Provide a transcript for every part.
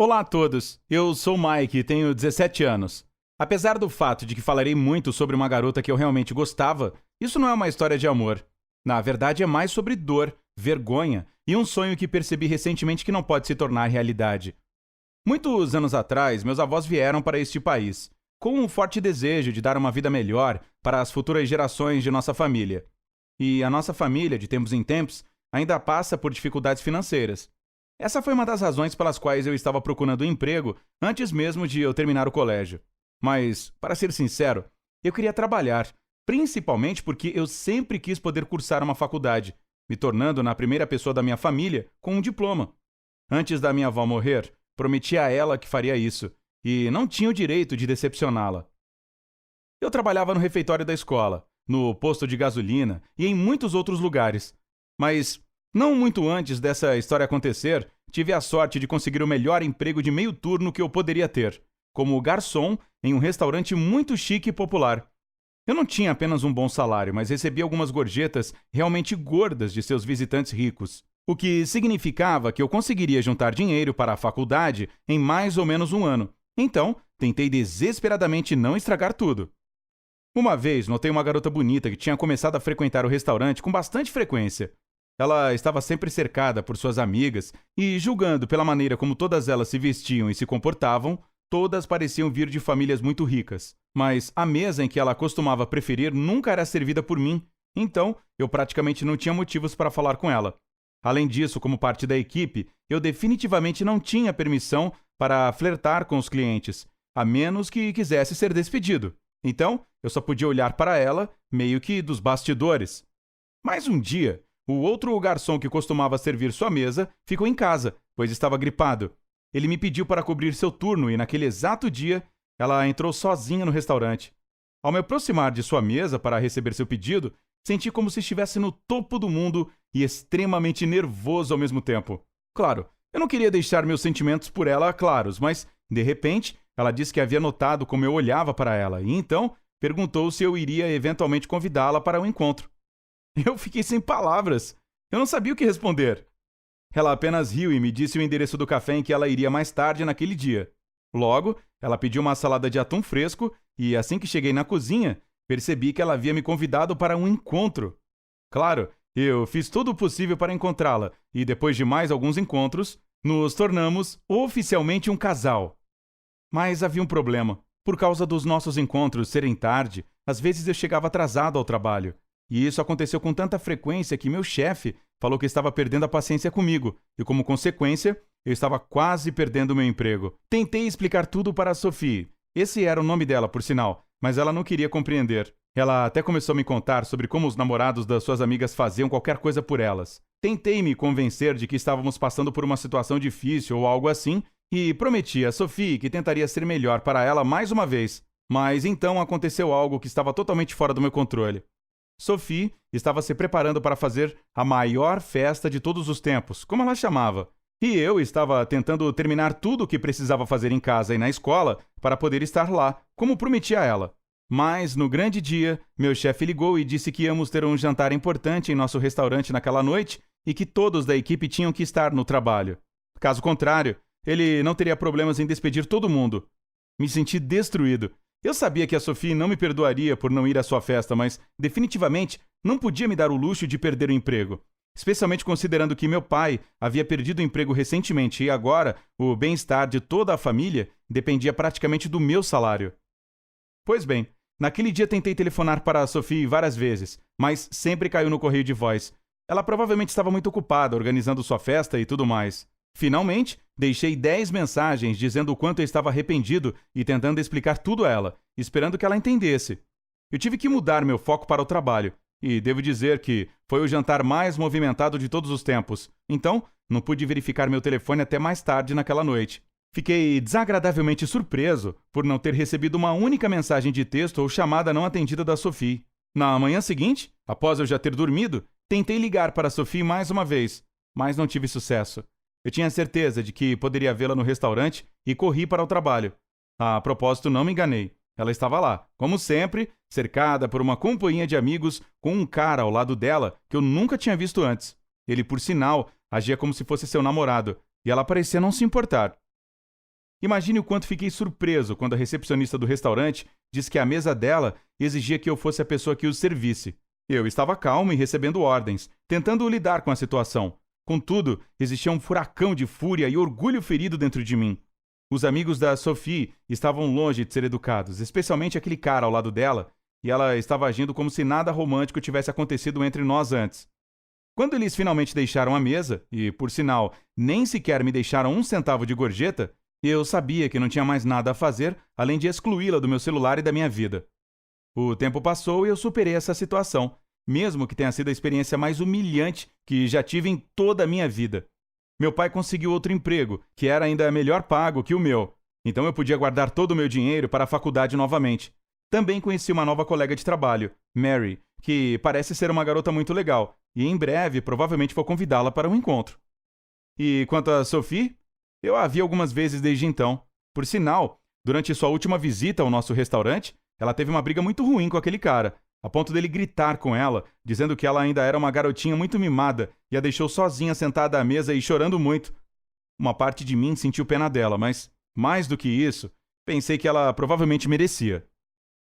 Olá a todos, eu sou o Mike e tenho 17 anos. Apesar do fato de que falarei muito sobre uma garota que eu realmente gostava, isso não é uma história de amor. Na verdade, é mais sobre dor, vergonha e um sonho que percebi recentemente que não pode se tornar realidade. Muitos anos atrás, meus avós vieram para este país, com um forte desejo de dar uma vida melhor para as futuras gerações de nossa família. E a nossa família, de tempos em tempos, ainda passa por dificuldades financeiras. Essa foi uma das razões pelas quais eu estava procurando um emprego antes mesmo de eu terminar o colégio. Mas, para ser sincero, eu queria trabalhar, principalmente porque eu sempre quis poder cursar uma faculdade, me tornando na primeira pessoa da minha família com um diploma. Antes da minha avó morrer, prometi a ela que faria isso, e não tinha o direito de decepcioná-la. Eu trabalhava no refeitório da escola, no posto de gasolina e em muitos outros lugares. Mas, não muito antes dessa história acontecer, tive a sorte de conseguir o melhor emprego de meio turno que eu poderia ter, como garçom em um restaurante muito chique e popular. Eu não tinha apenas um bom salário, mas recebia algumas gorjetas realmente gordas de seus visitantes ricos, o que significava que eu conseguiria juntar dinheiro para a faculdade em mais ou menos um ano. Então, tentei desesperadamente não estragar tudo. Uma vez, notei uma garota bonita que tinha começado a frequentar o restaurante com bastante frequência. Ela estava sempre cercada por suas amigas e, julgando pela maneira como todas elas se vestiam e se comportavam, todas pareciam vir de famílias muito ricas. Mas a mesa em que ela costumava preferir nunca era servida por mim, então eu praticamente não tinha motivos para falar com ela. Além disso, como parte da equipe, eu definitivamente não tinha permissão para flertar com os clientes, a menos que quisesse ser despedido. Então, eu só podia olhar para ela, meio que dos bastidores. Mas um dia, o outro garçom que costumava servir sua mesa ficou em casa, pois estava gripado. Ele me pediu para cobrir seu turno e, naquele exato dia, ela entrou sozinha no restaurante. Ao me aproximar de sua mesa para receber seu pedido, senti como se estivesse no topo do mundo e extremamente nervoso ao mesmo tempo. Claro, eu não queria deixar meus sentimentos por ela claros, mas, de repente, ela disse que havia notado como eu olhava para ela e, então, perguntou se eu iria eventualmente convidá-la para um encontro. Eu fiquei sem palavras. Eu não sabia o que responder. Ela apenas riu e me disse o endereço do café em que ela iria mais tarde naquele dia. Logo, ela pediu uma salada de atum fresco e, assim que cheguei na cozinha, percebi que ela havia me convidado para um encontro. Claro, eu fiz todo o possível para encontrá-la e, depois de mais alguns encontros, nos tornamos oficialmente um casal. Mas havia um problema. Por causa dos nossos encontros serem tarde, às vezes eu chegava atrasado ao trabalho. E isso aconteceu com tanta frequência que meu chefe falou que estava perdendo a paciência comigo e, como consequência, eu estava quase perdendo meu emprego. Tentei explicar tudo para a Sophie. Esse era o nome dela, por sinal, mas ela não queria compreender. Ela até começou a me contar sobre como os namorados das suas amigas faziam qualquer coisa por elas. Tentei me convencer de que estávamos passando por uma situação difícil ou algo assim e prometi a Sophie que tentaria ser melhor para ela mais uma vez. Mas então aconteceu algo que estava totalmente fora do meu controle. Sophie estava se preparando para fazer a maior festa de todos os tempos, como ela chamava. E eu estava tentando terminar tudo o que precisava fazer em casa e na escola para poder estar lá, como prometi a ela. Mas, no grande dia, meu chefe ligou e disse que íamos ter um jantar importante em nosso restaurante naquela noite e que todos da equipe tinham que estar no trabalho. Caso contrário, ele não teria problemas em despedir todo mundo. Me senti destruído. Eu sabia que a Sophie não me perdoaria por não ir à sua festa, mas, definitivamente, não podia me dar o luxo de perder o emprego. Especialmente considerando que meu pai havia perdido o emprego recentemente e agora o bem-estar de toda a família dependia praticamente do meu salário. Pois bem, naquele dia tentei telefonar para a Sophie várias vezes, mas sempre caiu no correio de voz. Ela provavelmente estava muito ocupada organizando sua festa e tudo mais. Finalmente, deixei 10 mensagens dizendo o quanto eu estava arrependido e tentando explicar tudo a ela, esperando que ela entendesse. Eu tive que mudar meu foco para o trabalho, e devo dizer que foi o jantar mais movimentado de todos os tempos, então não pude verificar meu telefone até mais tarde naquela noite. Fiquei desagradavelmente surpreso por não ter recebido uma única mensagem de texto ou chamada não atendida da Sophie. Na manhã seguinte, após eu já ter dormido, tentei ligar para a Sophie mais uma vez, mas não tive sucesso. Eu tinha certeza de que poderia vê-la no restaurante e corri para o trabalho. A propósito, não me enganei. Ela estava lá, como sempre, cercada por uma companhia de amigos com um cara ao lado dela que eu nunca tinha visto antes. Ele, por sinal, agia como se fosse seu namorado, e ela parecia não se importar. Imagine o quanto fiquei surpreso quando a recepcionista do restaurante disse que a mesa dela exigia que eu fosse a pessoa que os servisse. Eu estava calmo e recebendo ordens, tentando lidar com a situação. Contudo, existia um furacão de fúria e orgulho ferido dentro de mim. Os amigos da Sophie estavam longe de ser educados, especialmente aquele cara ao lado dela, e ela estava agindo como se nada romântico tivesse acontecido entre nós antes. Quando eles finalmente deixaram a mesa, e, por sinal, nem sequer me deixaram 1 centavo de gorjeta, eu sabia que não tinha mais nada a fazer além de excluí-la do meu celular e da minha vida. O tempo passou e eu superei essa situação, mesmo que tenha sido a experiência mais humilhante que já tive em toda a minha vida. Meu pai conseguiu outro emprego, que era ainda melhor pago que o meu, então eu podia guardar todo o meu dinheiro para a faculdade novamente. Também conheci uma nova colega de trabalho, Mary, que parece ser uma garota muito legal, e em breve provavelmente vou convidá-la para um encontro. E quanto a Sophie? Eu a vi algumas vezes desde então. Por sinal, durante sua última visita ao nosso restaurante, ela teve uma briga muito ruim com aquele cara, a ponto dele gritar com ela, dizendo que ela ainda era uma garotinha muito mimada e a deixou sozinha sentada à mesa e chorando muito. Uma parte de mim sentiu pena dela, mas, mais do que isso, pensei que ela provavelmente merecia.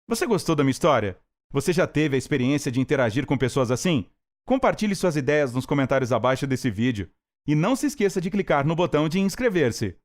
Você gostou da minha história? Você já teve a experiência de interagir com pessoas assim? Compartilhe suas ideias nos comentários abaixo desse vídeo. E não se esqueça de clicar no botão de inscrever-se.